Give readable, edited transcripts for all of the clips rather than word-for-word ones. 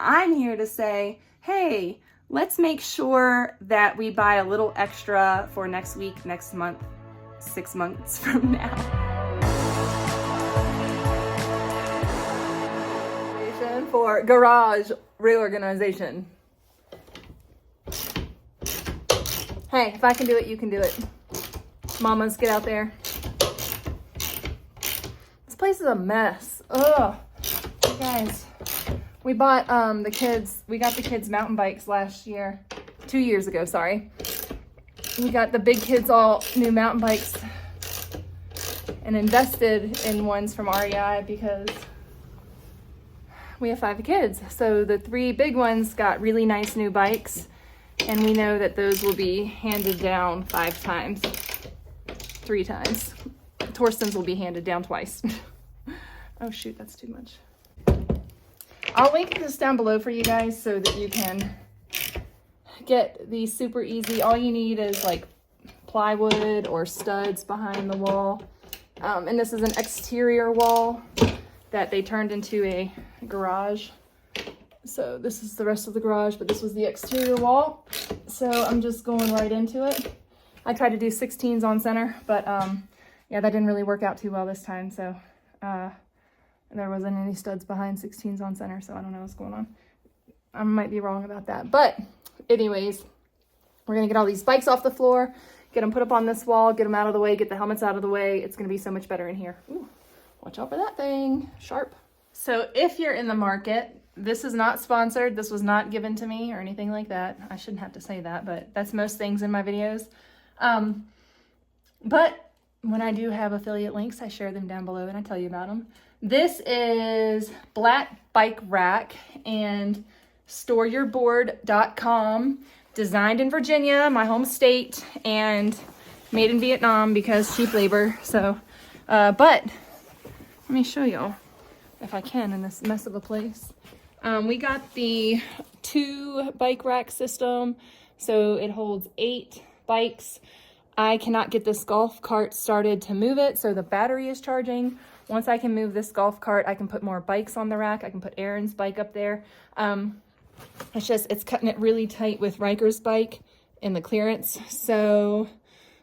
I'm here to say, hey, let's make sure that we buy a little extra for next week, next month, 6 months from now. For garage reorganization. Hey, if I can do it, you can do it. Mamas, get out there. This place is a mess. Ugh. You guys, we bought we got the kids mountain bikes last year. 2 years ago, sorry. We got the big kids all new mountain bikes and invested in ones from REI because we have 5 kids. So the 3 big ones got really nice new bikes, and we know that those will be handed down 3 times. Torsten's will be handed down twice. Oh shoot, that's too much. I'll link this down below for you guys so that you can get these super easy. All you need is like plywood or studs behind the wall. And this is an exterior wall that they turned into a garage. So this is the rest of the garage, but this was the exterior wall. So I'm just going right into it. I tried to do 16s on center, but yeah, that didn't really work out too well this time. So there wasn't any studs behind 16s on center, so I don't know what's going on. I might be wrong about that. But anyways, we're gonna get all these bikes off the floor, get them put up on this wall, get them out of the way, get the helmets out of the way. It's gonna be so much better in here. Ooh. Watch out for that thing, sharp. So if you're in the market, this is not sponsored. This was not given to me or anything like that. I shouldn't have to say that, but that's most things in my videos. But when I do have affiliate links, I share them down below and I tell you about them. This is Black Bike Rack and StoreYourBoard.com, designed in Virginia, my home state, and made in Vietnam because cheap labor. So, but let me show y'all, if I can, in this mess of a place. We got the 2 bike rack system, so it holds 8 bikes. I cannot get this golf cart started to move it, so the battery is charging. Once I can move this golf cart, I can put more bikes on the rack. I can put Aaron's bike up there. It's cutting it really tight with Riker's bike in the clearance, so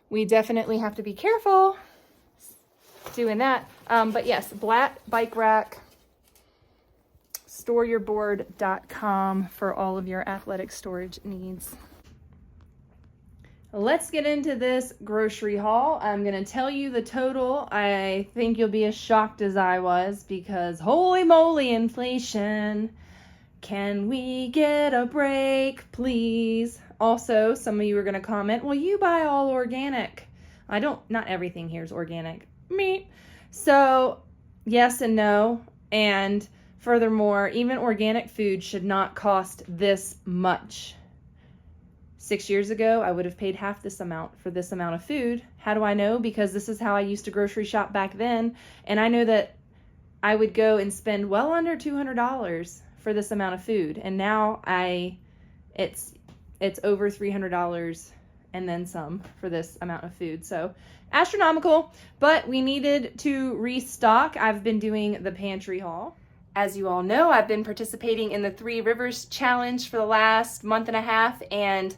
we definitely have to be careful doing that. But yes, Black Bike Rack, StoreYourBoard.com for all of your athletic storage needs. Let's get into this grocery haul. I'm gonna tell you the total. I think you'll be as shocked as I was because holy moly, inflation. Can we get a break, please? Also, some of you are gonna comment, well, you buy all organic. Not everything here is organic. Me. So yes and no. And furthermore, even organic food should not cost this much. 6 years ago, I would have paid half this amount for this amount of food. How do I know? Because this is how I used to grocery shop back then. And I know that I would go and spend well under $200 for this amount of food. And now it's over $300 and then some for this amount of food. So astronomical, but we needed to restock. I've been doing the pantry haul. As you all know, I've been participating in the 3 Rivers Challenge for the last month and a half, and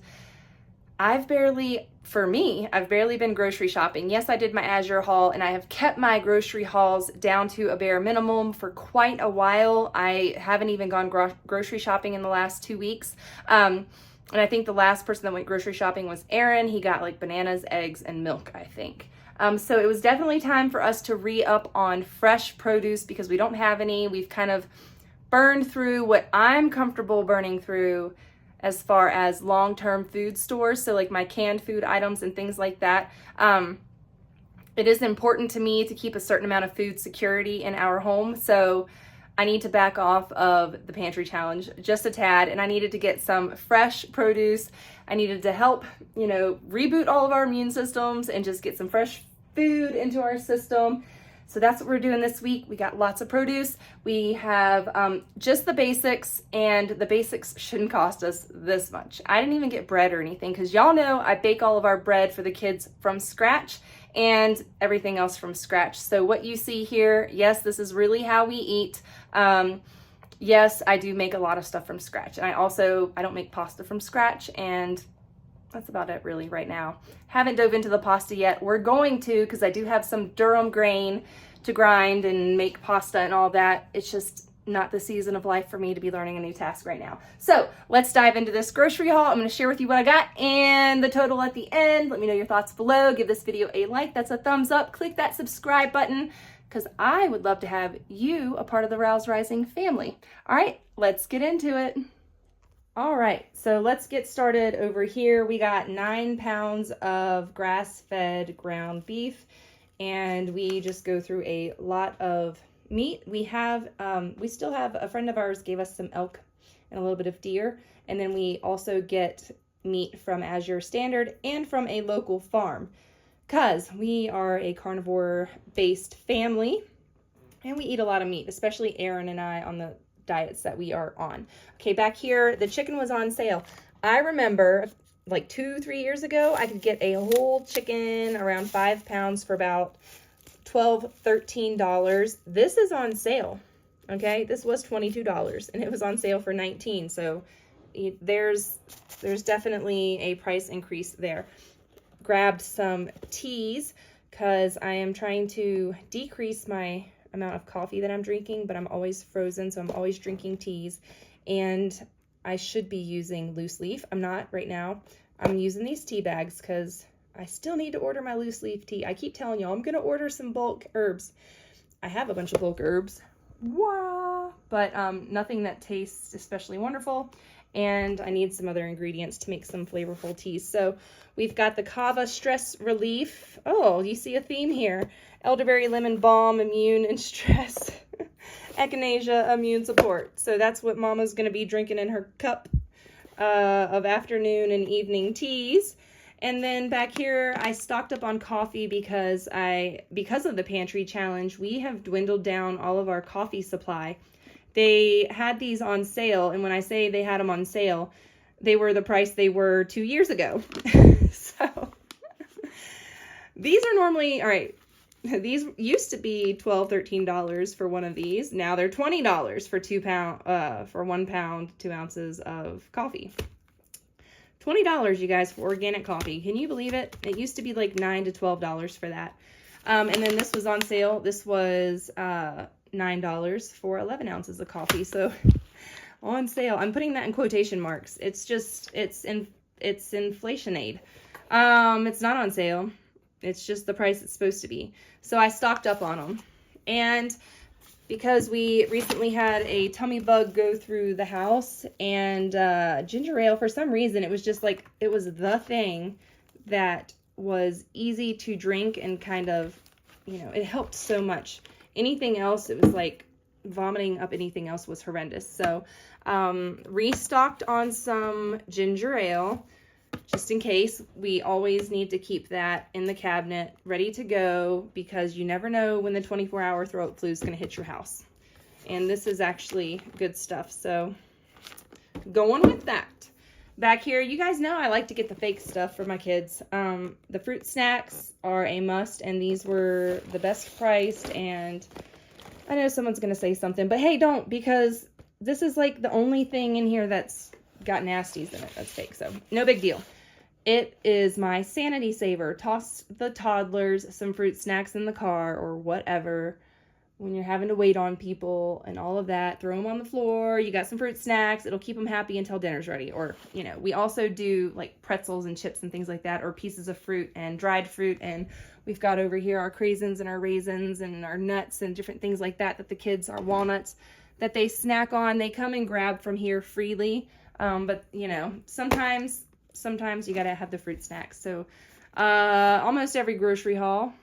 I've barely been grocery shopping. Yes, I did my Azure haul, and I have kept my grocery hauls down to a bare minimum for quite a while. I haven't even gone grocery shopping in the last 2 weeks. And I think the last person that went grocery shopping was Aaron. He got like bananas, eggs, and milk, I think. So it was definitely time for us to re-up on fresh produce because we don't have any. We've kind of burned through what I'm comfortable burning through as far as long-term food stores. So like my canned food items and things like that. It is important to me to keep a certain amount of food security in our home. So I need to back off of the pantry challenge just a tad, and I needed to get some fresh produce. I needed to help, reboot all of our immune systems and just get some fresh food into our system. So that's what we're doing this week. We got lots of produce. We have just the basics, and the basics shouldn't cost us this much. I didn't even get bread or anything because y'all know I bake all of our bread for the kids from scratch and everything else from scratch. So what you see here, yes, this is really how we eat. yes, I do make a lot of stuff from scratch. And I don't make pasta from scratch, and that's about it really right now. Haven't dove into the pasta yet. We're going to, because I do have some durum grain to grind and make pasta and all that. It's just not the season of life for me to be learning a new task right now. So let's dive into this grocery haul. I'm going to share with you what I got and the total at the end. Let me know your thoughts below. Give this video a like. That's a thumbs up. Click that subscribe button, because I would love to have you a part of the Rouse Rising family. All right, let's get into it. All right, so let's get started over here. We got 9 pounds of grass-fed ground beef, and we just go through a lot of meat. We still have, a friend of ours gave us some elk and a little bit of deer, and then we also get meat from Azure Standard and from a local farm, because we are a carnivore-based family, and we eat a lot of meat, especially Aaron and I on the diets that we are on. Okay, back here, the chicken was on sale. I remember like 2-3 years ago, I could get a whole chicken around 5 pounds for about $12-13. This is on sale. Okay, this was $22 and it was on sale for $19. So there's definitely a price increase there. Grabbed some teas because I am trying to decrease my amount of coffee that I'm drinking, but I'm always frozen, so I'm always drinking teas, and I should be using loose leaf. I'm not right now. I'm using these tea bags because I still need to order my loose leaf tea. I keep telling y'all I'm gonna order some bulk herbs. I have a bunch of bulk herbs, but nothing that tastes especially wonderful, and I need some other ingredients to make some flavorful teas. So we've got the Kava Stress Relief. Oh, you see a theme here. Elderberry Lemon Balm, Immune and Stress. Echinacea, Immune Support. So that's what Mama's going to be drinking in her cup of afternoon and evening teas. And then back here, I stocked up on coffee because of the Pantry challenge, we have dwindled down all of our coffee supply. They had these on sale, and when I say they had them on sale, they were the price they were 2 years ago. So these are normally, all right, these used to be $12-13 for one of these. Now they're $20 for 1 pound, 2 ounces of coffee. $20, you guys, for organic coffee. Can you believe it? It used to be like $9 to $12 for that. And then this was on sale. This was $9 for 11 ounces of coffee. So on sale. I'm putting that in quotation marks. It's inflation aid. It's not on sale. It's just the price it's supposed to be. So I stocked up on them. And because we recently had a tummy bug go through the house, and ginger ale, for some reason, it was just like, it was the thing that was easy to drink and kind of, it helped so much. Anything else, it was like vomiting up anything else was horrendous. So restocked on some ginger ale, just in case. We always need to keep that in the cabinet ready to go, because you never know when the 24-hour throat flu is going to hit your house. And this is actually good stuff, so going with that. Back here, you guys know I like to get the fake stuff for my kids. The fruit snacks are a must, and these were the best priced. And I know someone's going to say something, but hey, don't, because this is like the only thing in here that's got nasties in it that's fake, so no big deal. It is my sanity saver. Toss the toddlers some fruit snacks in the car or whatever when you're having to wait on people and all of that. Throw them on the floor. You got some fruit snacks. It'll keep them happy until dinner's ready. Or, we also do like pretzels and chips and things like that, or pieces of fruit and dried fruit. And we've got over here our craisins and our raisins and our nuts and different things like that the kids, our walnuts, that they snack on. They come and grab from here freely. But sometimes you gotta have the fruit snacks. So almost every grocery haul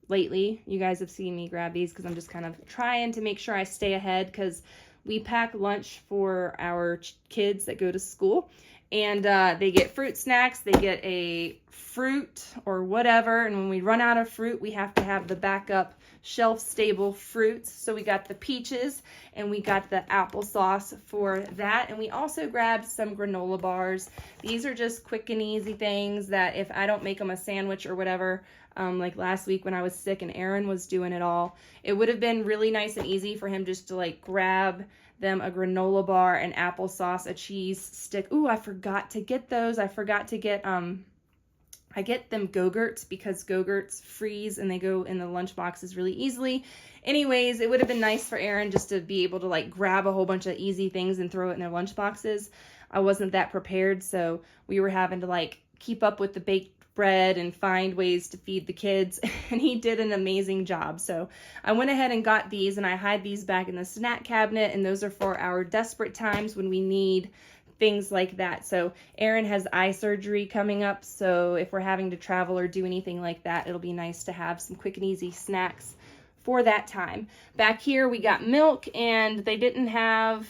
lately, you guys have seen me grab these, because I'm just kind of trying to make sure I stay ahead, because we pack lunch for our kids that go to school, and they get fruit snacks, they get a fruit or whatever, and when we run out of fruit, we have to have the backup shelf-stable fruits. So we got the peaches, and we got the applesauce for that, and we also grabbed some granola bars. These are just quick and easy things that if I don't make them a sandwich or whatever, like last week when I was sick and Aaron was doing it all, it would have been really nice and easy for him just to like grab them a granola bar, an applesauce, a cheese stick. Ooh, I forgot to get those. I forgot to get, I get them Go-Gurts because Go-Gurts freeze and they go in the lunch boxes really easily. Anyways, it would have been nice for Aaron just to be able to like grab a whole bunch of easy things and throw it in their lunch boxes. I wasn't that prepared, so we were having to like keep up with the baked bread and find ways to feed the kids, and he did an amazing job. So I went ahead and got these, and I hide these back in the snack cabinet, and those are for our desperate times when we need things like that. So Aaron has eye surgery coming up, so if we're having to travel or do anything like that, it'll be nice to have some quick and easy snacks for that time. Back here we got milk, and they didn't have,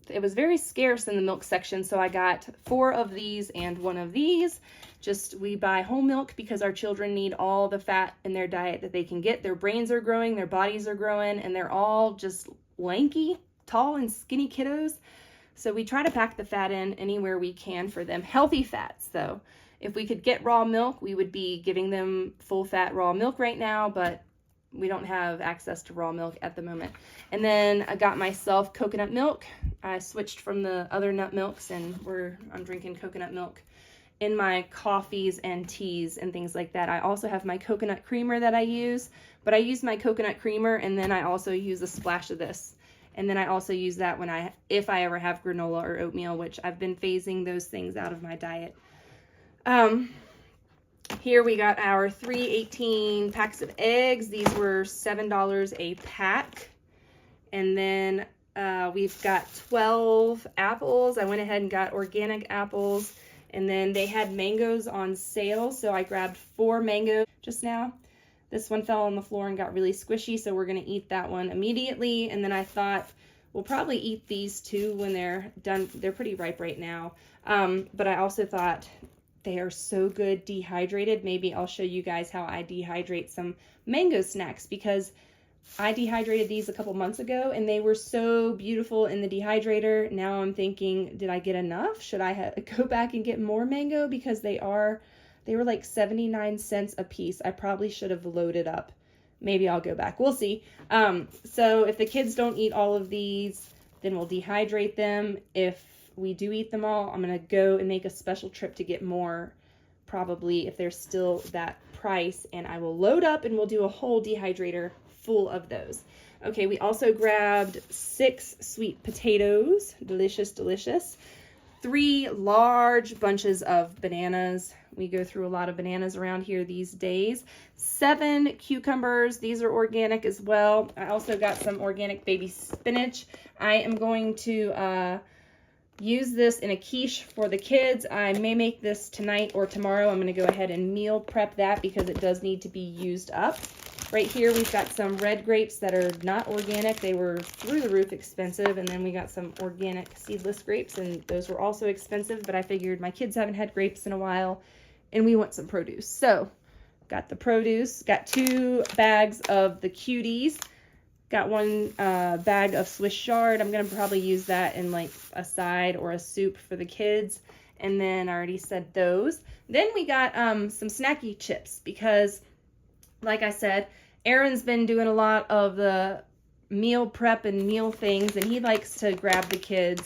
it was very scarce in the milk section, so I got 4 of these and 1 of these. Just, we buy whole milk because our children need all the fat in their diet that they can get. Their brains are growing, their bodies are growing, and they're all just lanky, tall and skinny kiddos. So we try to pack the fat in anywhere we can for them. Healthy fats, though. If we could get raw milk, we would be giving them full fat raw milk right now, but we don't have access to raw milk at the moment. And then I got myself coconut milk. I switched from the other nut milks, and I'm drinking coconut milk in my coffees and teas and things like that. I also have my coconut creamer that I use, but I use my coconut creamer and then I also use a splash of this. And then I also use that if I ever have granola or oatmeal, which I've been phasing those things out of my diet. Here we got our 318 packs of eggs. These were $7 a pack. And then we've got 12 apples. I went ahead and got organic apples. And then they had mangoes on sale, so I grabbed 4 mangoes just now. This one fell on the floor and got really squishy, so we're going to eat that one immediately. And then I thought we'll probably eat these too when they're done. They're pretty ripe right now. But I also thought they are so good dehydrated. Maybe I'll show you guys how I dehydrate some mango snacks, because I dehydrated these a couple months ago and they were so beautiful in the dehydrator. Now I'm thinking, did I get enough? Should I go back and get more mango? Because they were like 79 cents a piece. I probably should have loaded up. Maybe I'll go back. We'll see. So if the kids don't eat all of these, then we'll dehydrate them. If we do eat them all, I'm going to go and make a special trip to get more, probably if they're still that price, and I will load up and we'll do a whole dehydrator full of those. Okay, we also grabbed 6 sweet potatoes, delicious, delicious. 3 large bunches of bananas. We go through a lot of bananas around here these days. 7 cucumbers. These are organic as well. I also got some organic baby spinach. I am going to use this in a quiche for the kids. I may make this tonight or tomorrow. I'm going to go ahead and meal prep that because it does need to be used up. Right here we've got some red grapes that are not organic. They were through the roof expensive. And then we got some organic seedless grapes, and those were also expensive, but I figured my kids haven't had grapes in a while and we want some produce. So got the produce, got 2 bags of the cuties, got 1 bag of Swiss chard. I'm going to probably use that in like a side or a soup for the kids. And then I already said those. Then we got some snacky chips because, like I said, Aaron's been doing a lot of the meal prep and meal things, and he likes to grab the kids.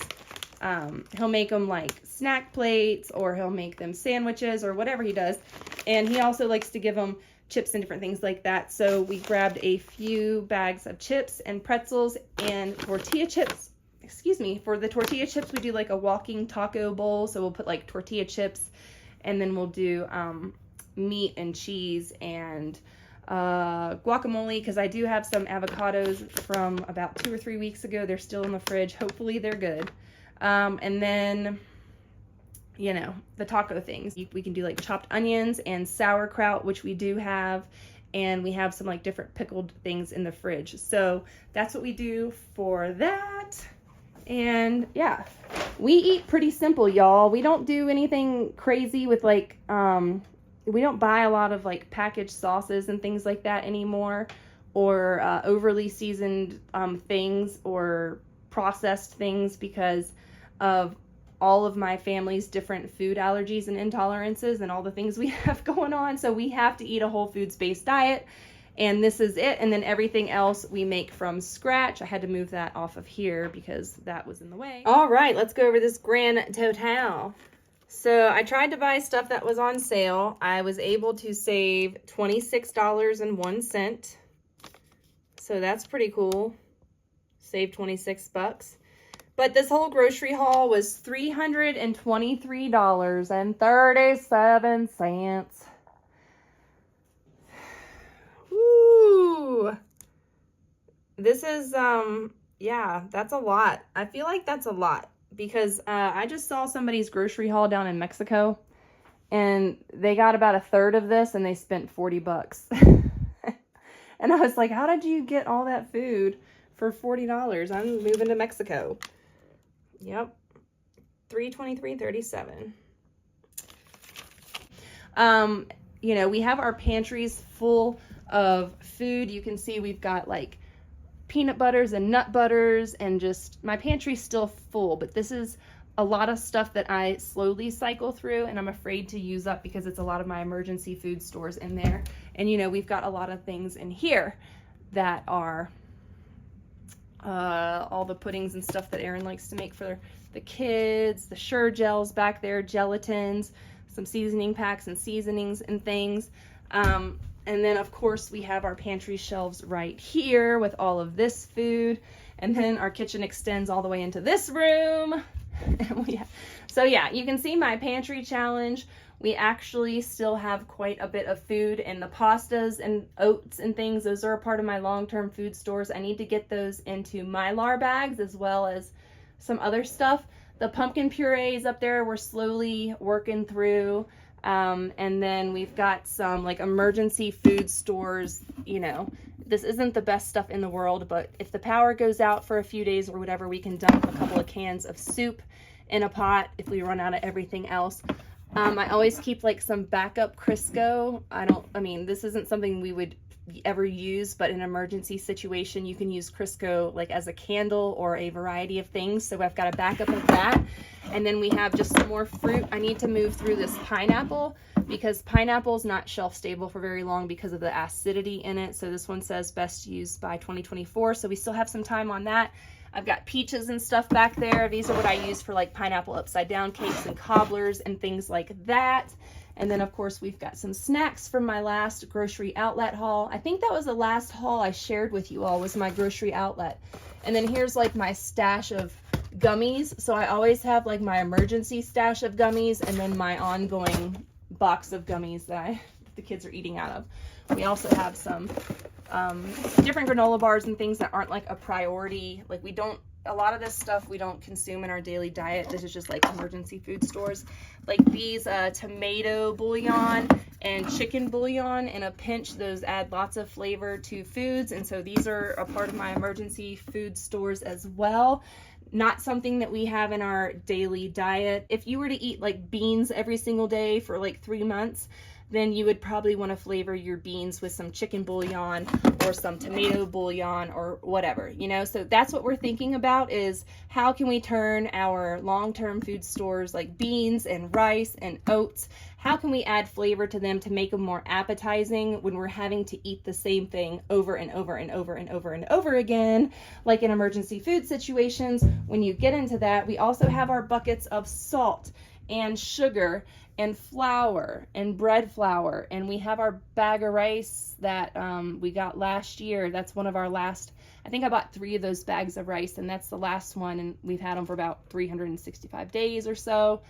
He'll make them like snack plates, or he'll make them sandwiches, or whatever he does. And he also likes to give them chips and different things like that. So we grabbed a few bags of chips and pretzels and tortilla chips. Excuse me. For the tortilla chips, we do like a walking taco bowl. So we'll put like tortilla chips, and then we'll do meat and cheese and guacamole, because I do have some avocados from about 2 or 3 weeks ago. They're still in the fridge. Hopefully they're good. And then, you know, the taco things. We can do like chopped onions and sauerkraut, which we do have. And we have some like different pickled things in the fridge. So that's what we do for that. And yeah, we eat pretty simple, y'all. We don't do anything crazy with like, we don't buy a lot of like packaged sauces and things like that anymore, or overly seasoned things or processed things, because of all of my family's different food allergies and intolerances and all the things we have going on. So we have to eat a whole foods based diet. And this is it. And then everything else we make from scratch. I had to move that off of here because that was in the way. All right, let's go over this grand total. So I tried to buy stuff that was on sale. I was able to save $26.01. So that's pretty cool. Saved 26 bucks. But this whole grocery haul was $323.37. Woo! This is, yeah, that's a lot. I feel like that's a lot because I just saw somebody's grocery haul down in Mexico and they got about a third of this and they spent 40 bucks. And I was like, how did you get all that food for $40? I'm moving to Mexico. Yep. $323.37. You know, we have our pantries full of food. You can see we've got like peanut butters and nut butters, and just my pantry's still full, but this is a lot of stuff that I slowly cycle through and I'm afraid to use up because it's a lot of my emergency food stores in there. And you know, we've got a lot of things in here that are all the puddings and stuff that Erin likes to make for the kids, the Sure gels back there, gelatins, some seasoning packs and seasonings and things. And then of course we have our pantry shelves right here with all of this food. And then our kitchen extends all the way into this room. And so yeah, you can see my pantry challenge. We actually still have quite a bit of food, and the pastas and oats and things, those are a part of my long-term food stores. I need to get those into Mylar bags as well as some other stuff. The pumpkin purees up there we're slowly working through. And then we've got some like emergency food stores. You know, this isn't the best stuff in the world, but if the power goes out for a few days or whatever, we can dump a couple of cans of soup in a pot if we run out of everything else. I always keep like some backup Crisco. I mean, this isn't something we would ever use, but in an emergency situation, you can use Crisco like as a candle or a variety of things. So I've got a backup of that. And then we have just some more fruit. I need to move through this pineapple because pineapple's not shelf stable for very long because of the acidity in it. So this one says best used by 2024. So we still have some time on that. I've got peaches and stuff back there. These are what I use for like pineapple upside down cakes and cobblers and things like that. And then of course we've got some snacks from my last grocery outlet haul. I think that was the last haul I shared with you all, was my grocery outlet. And then here's like my stash of gummies. So I always have like my emergency stash of gummies and then my ongoing box of gummies that the kids are eating out of. We also have some different granola bars and things that aren't like a priority. Like a lot of this stuff we don't consume in our daily diet. This is just like emergency food stores. Like these tomato bouillon and chicken bouillon in a pinch, those add lots of flavor to foods. And so these are a part of my emergency food stores as well. Not something that we have in our daily diet. If you were to eat like beans every single day for like 3 months, then you would probably want to flavor your beans with some chicken bouillon or some tomato bouillon or whatever, you know? So that's what we're thinking about, is how can we turn our long-term food stores like beans and rice and oats, how can we add flavor to them to make them more appetizing when we're having to eat the same thing over and over and over and over and over again, like in emergency food situations. When you get into that, we also have our buckets of salt and sugar and flour and bread flour, and we have our bag of rice that we got last year. That's one of our last, I think I bought 3 of those bags of rice, and that's the last one, and we've had them for about 365 days or so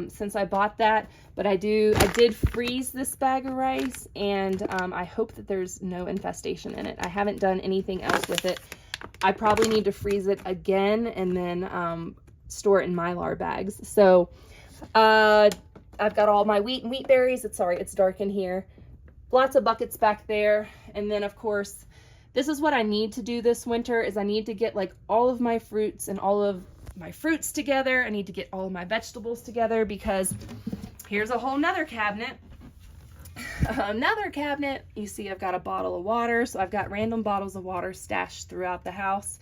since I bought that. But I did freeze this bag of rice, and I hope that there's no infestation in it. I haven't done anything else with it. I probably need to freeze it again and then store it in Mylar bags. So I've got all my wheat and wheat berries. It's dark in here. Lots of buckets back there. And then of course, this is what I need to do this winter, is I need to get like all of my fruits and all of my fruits together. I need to get all of my vegetables together, because here's a whole nother cabinet. Another cabinet. You see I've got a bottle of water. So I've got random bottles of water stashed throughout the house.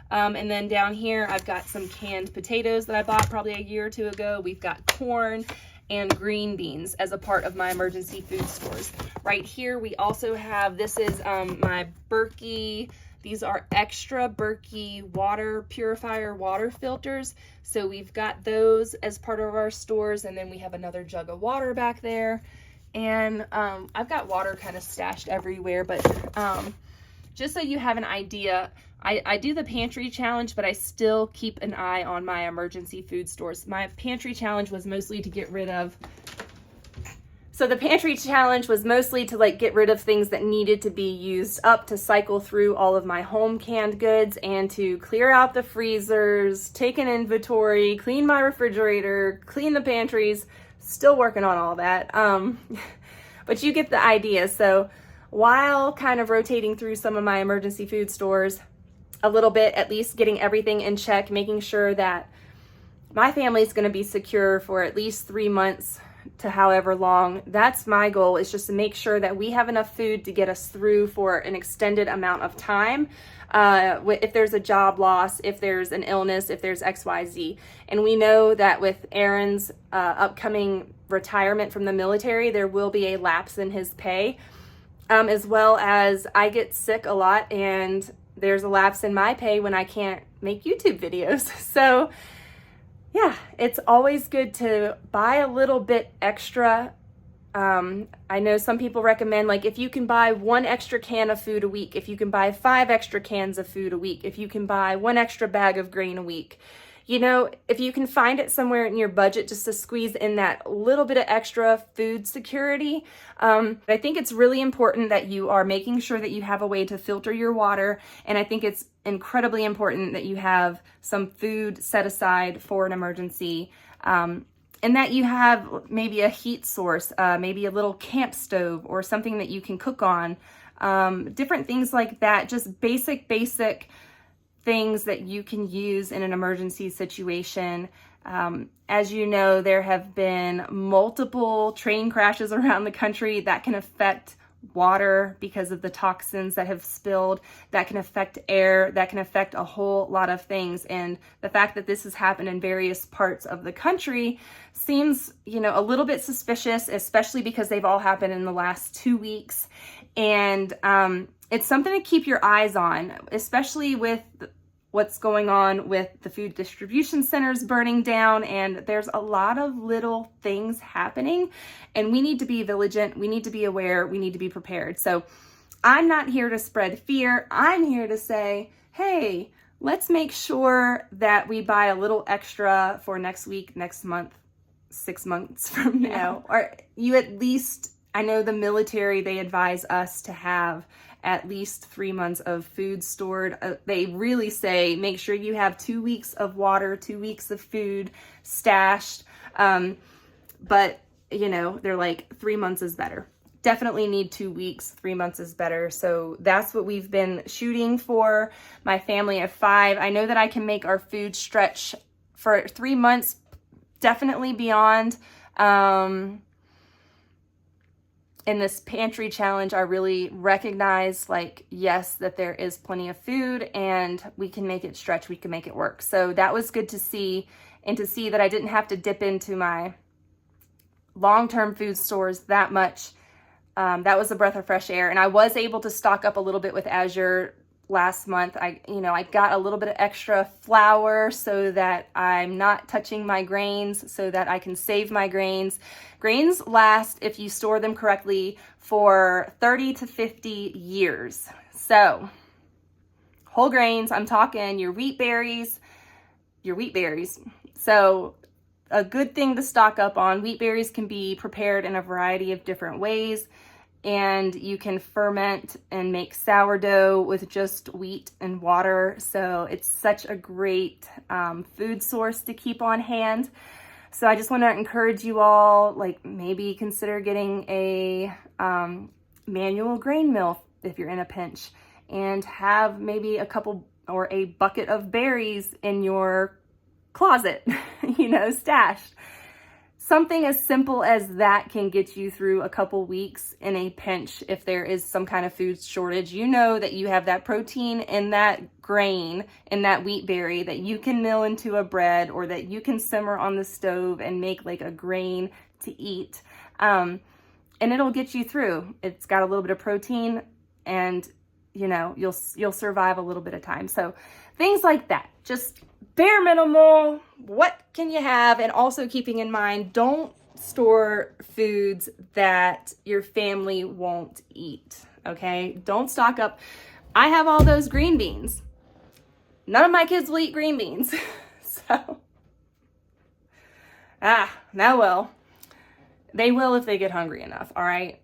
And then down here, I've got some canned potatoes that I bought probably a year or 2 ago. We've got corn and green beans as a part of my emergency food stores. Right here, we also have, this is my Berkey. These are extra Berkey water purifier water filters. So we've got those as part of our stores. And then we have another jug of water back there. And I've got water kind of stashed everywhere, but just so you have an idea, I do the pantry challenge, but I still keep an eye on my emergency food stores. My pantry challenge was mostly to get rid of, get rid of things that needed to be used up, to cycle through all of my home canned goods and to clear out the freezers, take an inventory, clean my refrigerator, clean the pantries. Still working on all that. But you get the idea. So while kind of rotating through some of my emergency food stores a little bit, at least getting everything in check, making sure that my family is going to be secure for at least 3 months to however long. That's my goal, is just to make sure that we have enough food to get us through for an extended amount of time. If there's a job loss, if there's an illness, if there's XYZ. And we know that with Aaron's upcoming retirement from the military, there will be a lapse in his pay, as well as I get sick a lot and there's a lapse in my pay when I can't make YouTube videos. So yeah, it's always good to buy a little bit extra. I know some people recommend, like, if you can buy 1 extra can of food a week, if you can buy 5 extra cans of food a week, if you can buy 1 extra bag of grain a week, you know, if you can find it somewhere in your budget just to squeeze in that little bit of extra food security. I think it's really important that you are making sure that you have a way to filter your water. And I think it's incredibly important that you have some food set aside for an emergency. And that you have maybe a heat source, maybe a little camp stove or something that you can cook on. Different things like that, just basic things that you can use in an emergency situation. As you know, there have been multiple train crashes around the country that can affect water because of the toxins that have spilled, that can affect air, that can affect a whole lot of things. And the fact that this has happened in various parts of the country seems, you know, a little bit suspicious, especially because they've all happened in the last 2 weeks. And it's something to keep your eyes on, especially with what's going on with the food distribution centers burning down. And there's a lot of little things happening, and we need to be vigilant. We need to be aware. We need to be prepared. So I'm not here to spread fear. I'm here to say, hey, let's make sure that we buy a little extra for next week, next month, 6 months from now. Or you at least, I know the military, they advise us to have at least 3 months of food stored. They really say, make sure you have 2 weeks of water, 2 weeks of food stashed. But, you know, they're like 3 months is better. Definitely need 2 weeks, 3 months is better. So that's what we've been shooting for. My family of 5. I know that I can make our food stretch for 3 months, definitely beyond. In this pantry challenge, I really recognize, like, yes, that there is plenty of food and we can make it stretch, we can make it work. So that was good to see, and to see that I didn't have to dip into my long-term food stores that much. That was a breath of fresh air. And I was able to stock up a little bit with Azure last month. I got a little bit of extra flour so that I'm not touching my grains, so that I can save my grains. Grains last, if you store them correctly, for 30 to 50 years. So whole grains, I'm talking your wheat berries. So a good thing to stock up on. Wheat berries can be prepared in a variety of different ways, and you can ferment and make sourdough with just wheat and water. So it's such a great food source to keep on hand. So I just want to encourage you all, like, maybe consider getting a manual grain mill if you're in a pinch, and have maybe a couple or a bucket of berries in your closet, stashed. Something as simple as that can get you through a couple weeks in a pinch if there is some kind of food shortage. You know that you have that protein in that grain, in that wheat berry, that you can mill into a bread, or that you can simmer on the stove and make like a grain to eat. And it'll get you through. It's got a little bit of protein, and you know, you'll survive a little bit of time. So things like that, just bare minimal, what can you have? And also keeping in mind, don't store foods that your family won't eat, okay? Don't stock up. I have all those green beans. None of my kids will eat green beans. So, well, they will if they get hungry enough, all right?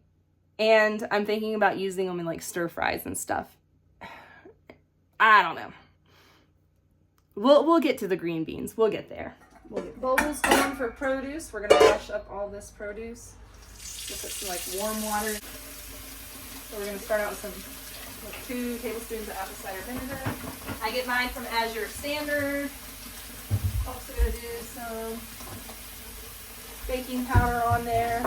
And I'm thinking about using them in like stir fries and stuff. I don't know. We'll get to the green beans. We'll get there. We'll get bowls going for produce. We're gonna wash up all this produce. We'll put some like warm water. So we're gonna start out with some 2 tablespoons of apple cider vinegar. I get mine from Azure Standard. Also gonna do some baking powder on there.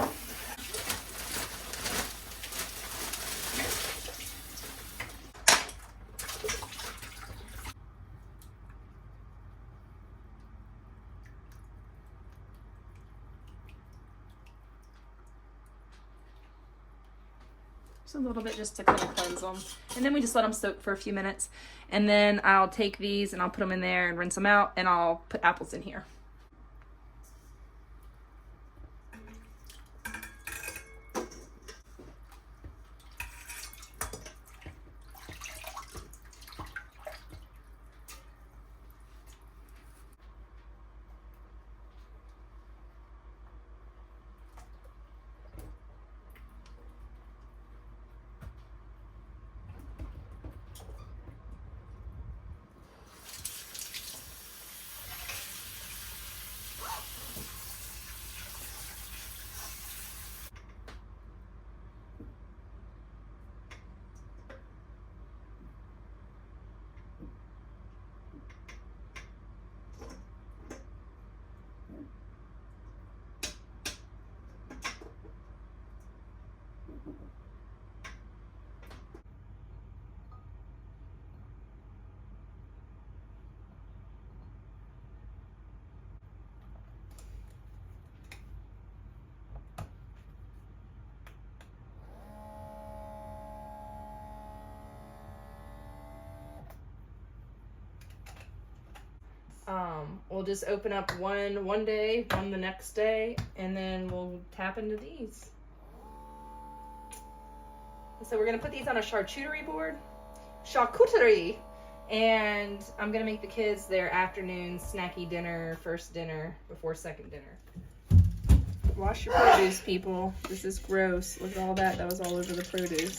Just a little bit just to kind of cleanse them. And then we just let them soak for a few minutes. And then I'll take these and I'll put them in there and rinse them out, and I'll put apples in here. We'll just open up one day, one the next day, and then we'll tap into these. So we're gonna put these on a charcuterie board. Charcuterie! And I'm gonna make the kids their afternoon snacky dinner, first dinner, before second dinner. Wash your produce, people. This is gross. Look at all that. That was all over the produce.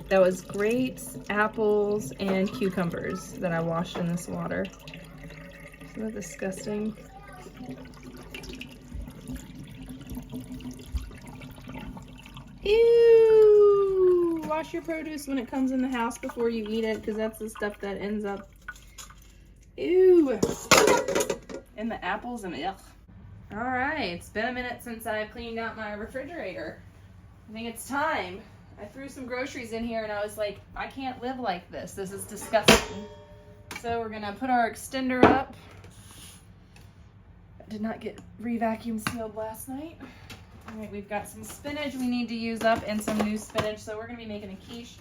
That was grapes, apples, and cucumbers that I washed in this water. Isn't that disgusting? Ew! Wash your produce when it comes in the house before you eat it, because that's the stuff that ends up. Ew! And the apples and ugh. All right, it's been a minute since I cleaned out my refrigerator. I think it's time. I threw some groceries in here and I was like, I can't live like this. This is disgusting. So we're gonna put our extender up. I did not get re-vacuum sealed last night. All right, we've got some spinach we need to use up and some new spinach. So we're gonna be making a quiche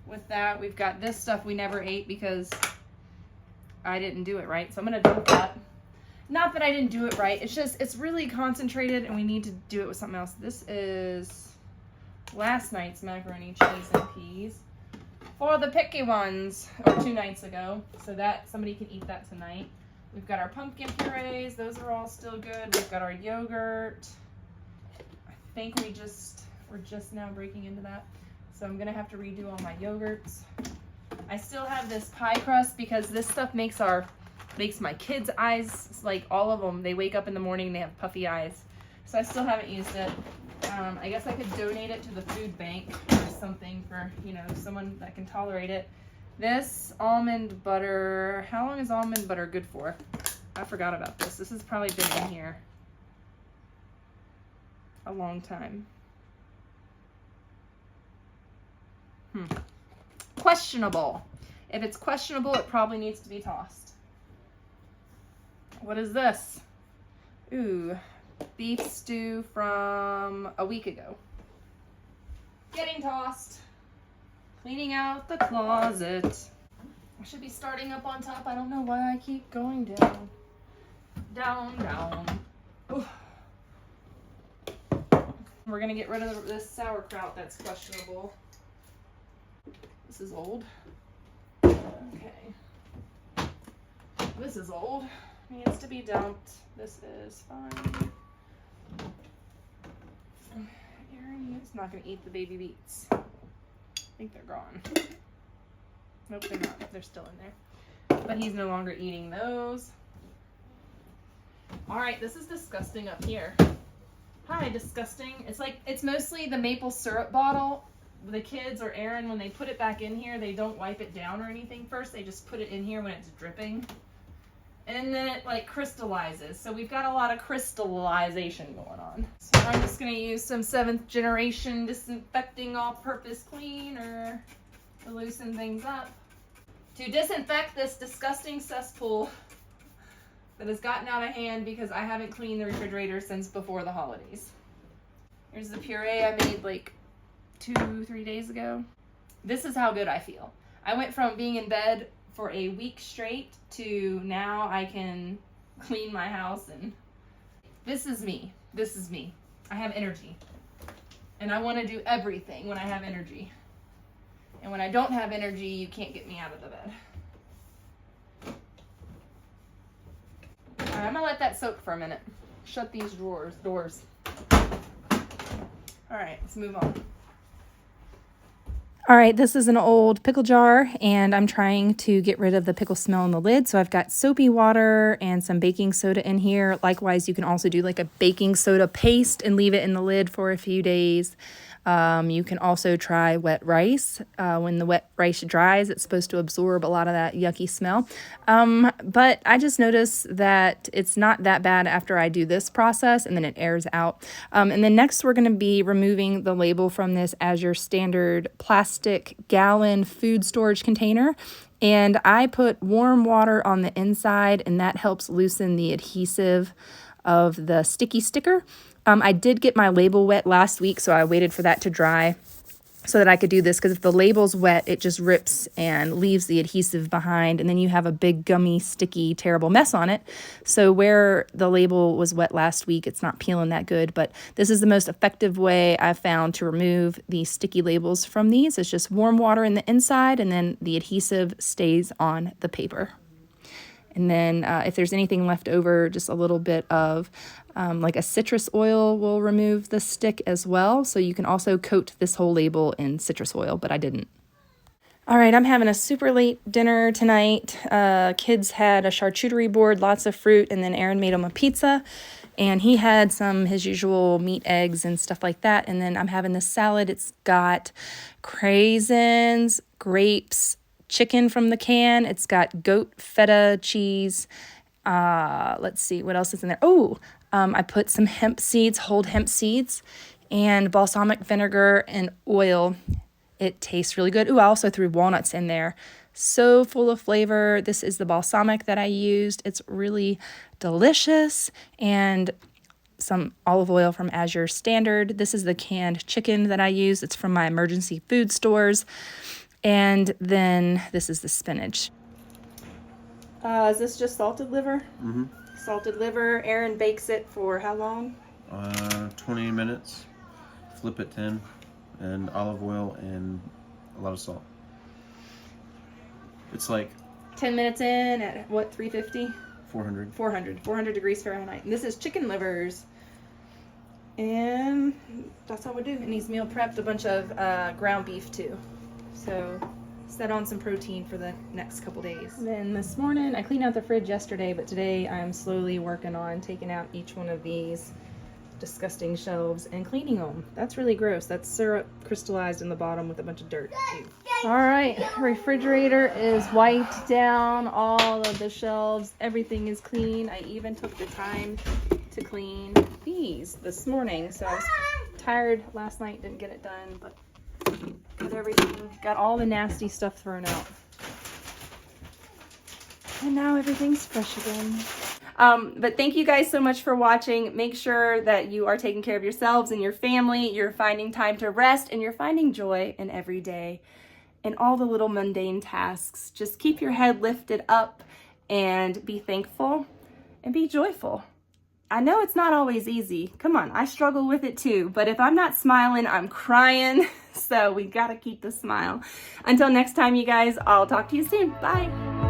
with that. We've got this stuff we never ate because I didn't do it right. So I'm gonna dump that. Not that I didn't do it right. It's just, it's really concentrated and we need to do it with something else. This is last night's macaroni, cheese, and peas for the picky ones, or 2 nights ago, so that somebody can eat that tonight. We've got our pumpkin purees. Those are all still good. We've got our yogurt. I think we're just now breaking into that, so I'm gonna have to redo all my yogurts. I still have this pie crust because this stuff makes my kids' eyes, like all of them, they wake up in the morning and they have puffy eyes, so I still haven't used it. I guess I could donate it to the food bank or something for, you know, someone that can tolerate it. This almond butter, how long is almond butter good for? I forgot about this. This has probably been in here a long time. Questionable. If it's questionable, it probably needs to be tossed. What is this? Ooh, beef stew from a week ago. Getting tossed. Cleaning out the closet. I should be starting up on top. I don't know why I keep going down. Down, down. Ooh. We're gonna get rid of this sauerkraut that's questionable. This is old. Okay. This is old. Needs to be dumped. This is fine. Aaron is not gonna eat the baby beets. I think they're gone. Nope, they're not. They're still in there. But he's no longer eating those. Alright, this is disgusting up here. Hi, disgusting. It's mostly the maple syrup bottle. The kids or Aaron, when they put it back in here, they don't wipe it down or anything first. They just put it in here when it's dripping. And then it like crystallizes. So we've got a lot of crystallization going on. So I'm just going to use some 7th generation disinfecting all-purpose cleaner to loosen things up. To disinfect this disgusting cesspool that has gotten out of hand because I haven't cleaned the refrigerator since before the holidays. Here's the puree I made like 2-3 days ago. This is how good I feel. I went from being in bed for a week straight to now I can clean my house, and this is me. This is me. I have energy. And I want to do everything when I have energy. And when I don't have energy, you can't get me out of the bed. Alright, I'm gonna let that soak for a minute. Shut these doors. Alright, let's move on. All right, this is an old pickle jar, and I'm trying to get rid of the pickle smell in the lid. So I've got soapy water and some baking soda in here. Likewise, you can also do like a baking soda paste and leave it in the lid for a few days. You can also try wet rice. When the wet rice dries, it's supposed to absorb a lot of that yucky smell. But I just noticed that it's not that bad after I do this process, and then it airs out. And then next we're going to be removing the label from this as your standard plastic gallon food storage container. And I put warm water on the inside, and that helps loosen the adhesive of the sticky sticker. I did get my label wet last week, so I waited for that to dry so that I could do this, because if the label's wet, it just rips and leaves the adhesive behind, and then you have a big gummy, sticky, terrible mess on it. So where the label was wet last week, it's not peeling that good, but this is the most effective way I've found to remove the sticky labels from these. It's just warm water in the inside, and then the adhesive stays on the paper. And then if there's anything left over, just a little bit of like a citrus oil will remove the stick as well. So you can also coat this whole label in citrus oil, but I didn't. All right, I'm having a super late dinner tonight. Kids had a charcuterie board, lots of fruit, and then Aaron made them a pizza. And he had his usual meat, eggs, and stuff like that. And then I'm having this salad. It's got craisins, grapes, chicken from the can. It's got goat feta cheese. Let's see what else is in there. Oh, I put some hemp seeds, whole hemp seeds, and balsamic vinegar and oil. It tastes really good. Ooh, I also threw walnuts in there. So full of flavor. This is the balsamic that I used. It's really delicious. And some olive oil from Azure Standard. This is the canned chicken that I use. It's from my emergency food stores. And then this is the spinach. Is this just salted liver? Mm-hmm. Salted liver. Aaron bakes it for how long? 20 minutes. Flip it 10. And olive oil and a lot of salt. It's like 10 minutes in at what, 350? 400 degrees Fahrenheit. And this is chicken livers. And that's all we do. And he's meal prepped a bunch of ground beef too. So set on some protein for the next couple days. And then this morning, I cleaned out the fridge yesterday, but today I'm slowly working on taking out each one of these disgusting shelves and cleaning them. That's really gross. That's syrup crystallized in the bottom with a bunch of dirt. All right, refrigerator is wiped down. All of the shelves, everything is clean. I even took the time to clean these this morning. So I was tired last night, didn't get it done, but got everything, got all the nasty stuff thrown out. And now everything's fresh again. But thank you guys so much for watching. Make sure that you are taking care of yourselves and your family. You're finding time to rest, and you're finding joy in every day and all the little mundane tasks. Just keep your head lifted up and be thankful and be joyful. I know it's not always easy. Come on, I struggle with it too. But if I'm not smiling, I'm crying. So we gotta keep the smile. Until next time, you guys, I'll talk to you soon. Bye.